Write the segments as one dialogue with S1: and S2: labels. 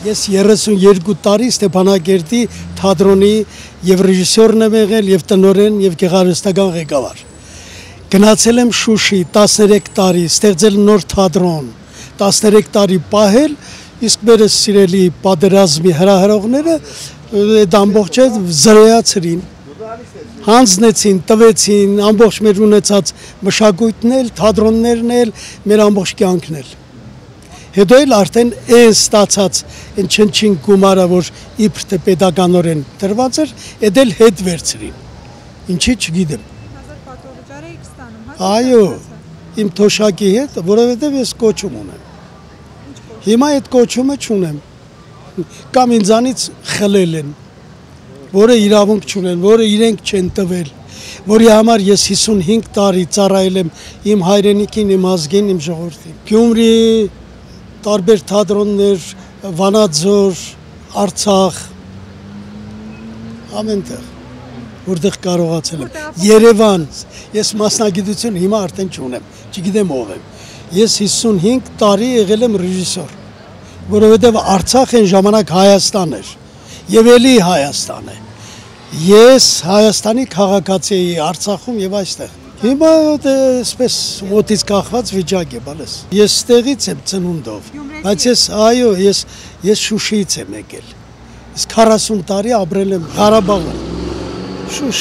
S1: Ես 32 տարի Ստեփանակերտի թատրոնի եւ ռեժիսորն եմ եղել եւ տնօրեն եւ գեղարվեստական ղեկավար։ Գնացել եմ Շուշի 13 տարի, ստեղծել նոր թատրոն, 13 տարի պահել, իսկ մեր սիրելի պատերազմի հրահրողները այդ ամբողջը զրոյացրին, հանձնեցին, տվեցին, ամբողջ մեր ունեցած մշակույթն էլ, թատրոններն էլ, մեր ամբողջ կյանքն էլ։ Հետո էլ արդեն այն ստացած այն չնչին գումարը, որ իբր թե պետականորեն տրված էր, այդ էլ հետ վերցրին։ Ինչի չգիտեմ։ Այո, իմ թոշակի հետ, որովհետև ես կոչում ունեմ։ Հիմա այդ կոչումը չունեմ։ Կամ ինձանից խլել են, որը իրավունք չունեն, որը իրենք չեն տվել, որի համար ես 55 տարի ծառայել եմ իմ հայրենիքին, իմ ազգին, իմ ժողովրդին։ Գյումրի տարբեր թատրոններ, Վանաձոր, Արցախ, ամենտեղ, որտեղ կարողացել եմ։ Երևան, ես մասնագիտություն հիմա արդեն չունեմ, չգիտեմ ով եմ։ Ես 55 տարի եղել եմ ռեժիսոր, որովհետև Արցախ այն ժամանակ Հայաստան էր, եւ էլի Հայաստան է։ Ես Հայաստանի քաղաքացի էի Արցախում եւ այստեղ։ Հիմա այսպես մոտից կախված վիճակ է, բալես։ Ես ստեղից եմ ծնունդով, բայց ես Շուշիից եմ եկել։ Իսկ 40 տարի ապրել եմ Ղարաբաղում։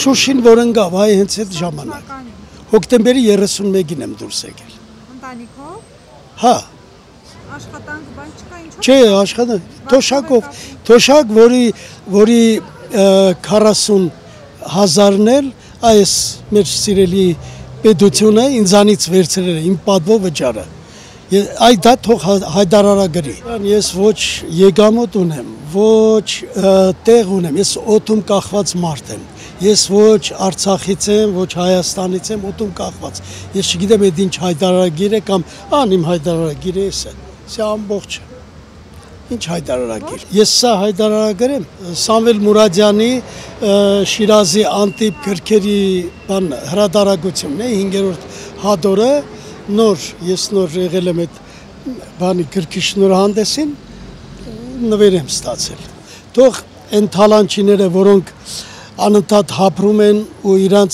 S1: Շուշին որ ընկավ, այ հենց այդ ժամանակ։ Հոկտեմբերի 31-ին եմ դուրս եկել։
S2: Ընտանիքով։
S1: Հա։
S2: Աշխատանք բան չկա, ինչու՞։
S1: Չէ, աշխատանք, թոշակով, թոշակ, որի 40,000-ն էլ այս մեր սիրելի պետությունը ինձանից վերցրել է, իմ պատվո վճարը։ Այ դա թող Հայդար Արա գրի։ Ես ոչ եկամուտ ունեմ, ոչ տեղ ունեմ, ես օդում կախված մարդ եմ։ Ես ոչ Արցախից եմ, ոչ Հայաստանից եմ, օդում կախված։ Ես չգիտեմ այդ ինչ հայտարարագիր է կամ իմ հայտարարագիրը սա ամբողջը։ Ինչ հայտարարագիր։ Ես սա հայտարարագիր եմ Սամվել Մուրադյանի Շիրազի անտիպ գրքերի հրատարակությունն է 5-րդ հատորը ես նոր եղել եմ այդ բանի գրքի շնորհանդեսին նվեր եմ ստացել։ Թող այն թալանչիները, որոնք անընդհատ հապրում են ու իրանց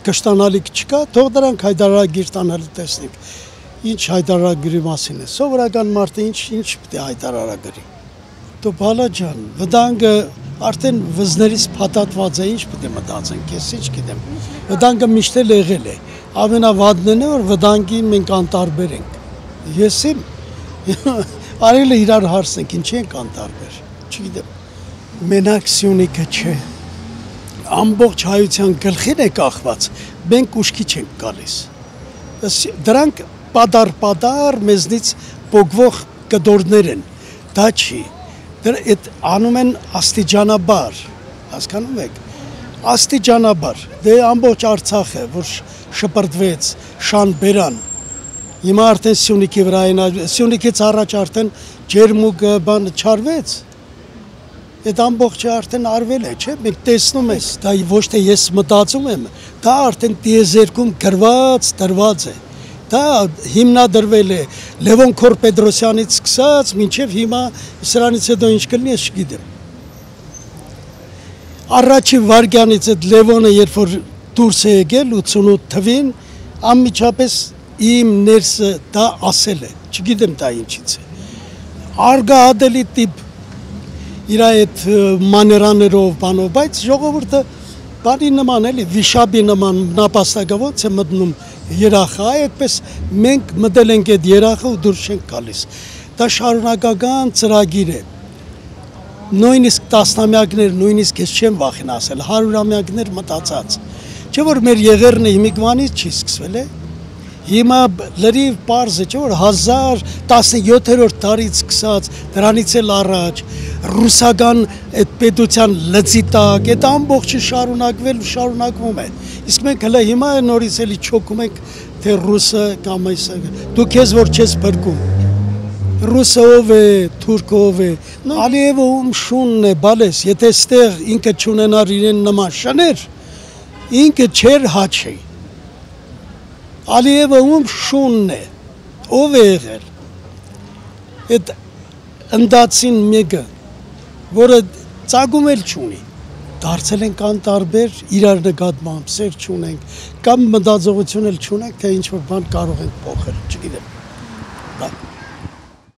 S1: կշտանալիք չկա, թող դրանք հայտարարագիր տանելու տեսնենք։ Ինչ հայտարարագրի մասին է, սովորական մարդը ինչ պետք է հայտարարագրի։ Դու բալա ջան, վտանգը արդեն վզներից փաթաթված է, ինչ պետք է մտածենք, ես ինչ գիտեմ։ Վտանգը միշտ էլ եղել է։ Ամենավատն է, որ վտանգի մենք անտարբեր ենք։ Ես արել է իրար հարցնենք, ինչի ենք անտարբեր, չգիտեմ։ Մենակ Սյունիքը չէ։ Ամբողջ հայության գլխին է կախված, մենք ուշքի չենք գալիս։ Դրանք պադար մեզնից պոգվող կդորներ են, դա չի, այդ անում են աստիճանաբար, հասկանում եք, աստիճանաբար, դե ամբողջ Արցախը, որ շպրտվեց, շան բերան, հիմա արդեն Սյունիքի վրա են, Սյունիքից առաջ արդեն ջերմուկը բան չարվեց, այդ ամբողջը արդեն արվել է, չէ, մենք տեսնում ենք, դա ոչ թե ես մտածում եմ, դա արդեն տիեզերքում գրված, տրված է, դա հիմնադրվել է Լևոն Քոր-Պետրոսյանից սկսած, մինչև հիմա սրանից հետո ինչ կլինի, ես չգիտեմ։ Առաջի վարգյանից այդ Լևոնը, երբ որ դուրս է եկել 88 թվին, անմիջապես իմ ներսը դա ասել է, չգիտեմ դա ինչից է։ Արգահատելի տիպ իր այդ մաներաներով բանով, բայց ժողովուրդը բանի նման էլի, վիշաբի նման նապաստակավոր է մտնում երախա, այդպես մենք մտել ենք այդ երախը ու դուրս չենք գալիս։ Դա շարունակական ծրագիր է։ Նույնիսկ տասնամյակներ, նույնիսկ ես չեմ վախեն ասել, 100-ամյակներ մտածած։ Չէ որ մեր եղերնը հիմիկվանից չի սկսվել է։ Հիմա լրիվ պարզ է, չէ որ 1017-րդ դարից սկսած, դրանից էլ առաջ, ռուսական այդ պետության լծի տակ, այդ ամբողջը շարունակվել ու շարունակվում է։ Իսկ մենք հələ հիմա նորից էլի չոքում ենք, թե ռուսը կամ այսը, դու քեզ որ չես բրկում։ Ռուսը ով է, թուրքը ով է, Ալիևը ում շունն է, բալես, եթե ստեղ ինքը չունենար իրեն նման շներ, ինքը չեր հաչի։ Ալիևը ում շունն է, ով է եղել։ Այդ ընդացին մեկը, որը ծագում էլ չունի, դարձել ենք անտարբեր, իրար նկատմամբ սեր չունենք, կամ մտածողություն էլ չունենք, թե ինչ-որ բան կարող ենք փոխել, չգիտեմ։